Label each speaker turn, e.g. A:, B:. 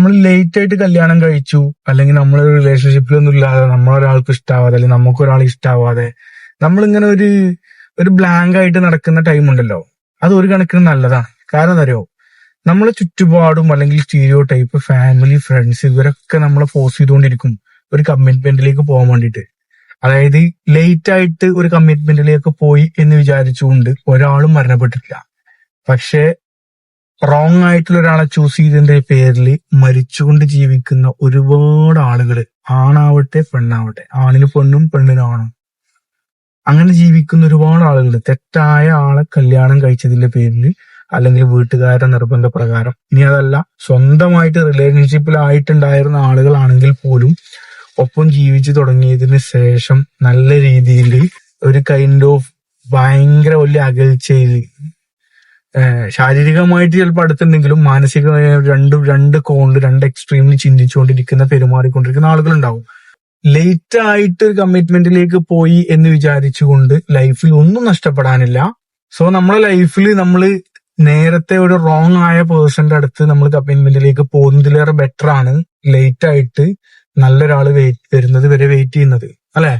A: നമ്മൾ ലേറ്റ് ആയിട്ട് കല്യാണം കഴിച്ചു, അല്ലെങ്കിൽ നമ്മൾ റിലേഷൻഷിപ്പിലൊന്നും ഇല്ലാതെ നമ്മളൊരാൾക്ക് ഇഷ്ടാവാതെ അല്ലെങ്കിൽ നമുക്കൊരാളെ ഇഷ്ടാവാതെ നമ്മളിങ്ങനെ ഒരു ബ്ലാങ്ക് ആയിട്ട് നടക്കുന്ന ടൈം ഉണ്ടല്ലോ, അത് ഒരു കണക്കിന് നല്ലതാണ്. കാരണം എന്താ അറിയോ, നമ്മളെ ചുറ്റുപാടും അല്ലെങ്കിൽ സ്റ്റീരിയോ ടൈപ്പ് ഫാമിലി ഫ്രണ്ട്സ് ഇവരൊക്കെ നമ്മളെ ഫോഴ്സ് ചെയ്തുകൊണ്ടിരിക്കും ഒരു കമ്മിറ്റ്മെന്റിലേക്ക് പോകാൻ വേണ്ടിയിട്ട്. അതായത് ലേറ്റ് ആയിട്ട് ഒരു കമ്മിറ്റ്മെന്റിലേക്ക് പോയി എന്ന് വിചാരിച്ചുകൊണ്ട് ഒരാളും മരണപ്പെട്ടിട്ടില്ല. പക്ഷെ റോങ് ആയിട്ടുള്ള ഒരാളെ ചൂസ് ചെയ്തതിന്റെ പേരിൽ മരിച്ചുകൊണ്ട് ജീവിക്കുന്ന ഒരുപാട് ആളുകള്, ആണാവട്ടെ പെണ്ണാവട്ടെ, ആണിന് പെണ്ണും പെണ്ണിന് ആണും, അങ്ങനെ ജീവിക്കുന്ന ഒരുപാട് ആളുകൾ തെറ്റായ ആളെ കല്യാണം കഴിച്ചതിന്റെ പേരിൽ അല്ലെങ്കിൽ വീട്ടുകാരുടെ നിർബന്ധപ്രകാരം, ഇനി അതല്ല സ്വന്തമായിട്ട് റിലേഷൻഷിപ്പിലായിട്ടുണ്ടായിരുന്ന ആളുകളാണെങ്കിൽ പോലും ഒപ്പം ജീവിച്ചു തുടങ്ങിയതിന് ശേഷം നല്ല രീതിയിൽ ഒരു കൈൻഡ് ഓഫ് ഭയങ്കര വലിയ അകൽച്ചയിൽ ശാരീരികമായിട്ട് ചിലപ്പോൾ അടുത്തുണ്ടെങ്കിലും മാനസികമായ രണ്ട് കോണില് രണ്ട് എക്സ്ട്രീമിൽ ചിന്തിച്ചുകൊണ്ടിരിക്കുന്ന പെരുമാറിക്കൊണ്ടിരിക്കുന്ന ആളുകളുണ്ടാവും. ലേറ്റ് ആയിട്ട് ഒരു കമ്മിറ്റ്മെന്റിലേക്ക് പോയി എന്ന് വിചാരിച്ചുകൊണ്ട് ലൈഫിൽ ഒന്നും നഷ്ടപ്പെടാനില്ല. സോ നമ്മളെ ലൈഫിൽ നമ്മൾ നേരത്തെ ഒരു റോങ് ആയ പേഴ്സന്റെ അടുത്ത് നമ്മൾ കമ്മിറ്റ്മെന്റിലേക്ക് പോകുന്നതിലേറെ ബെറ്റർ ആണ് ലേറ്റ് ആയിട്ട് നല്ലൊരാള് വരുന്നത് വരെ വെയിറ്റ് ചെയ്യുന്നത്, അല്ലെ?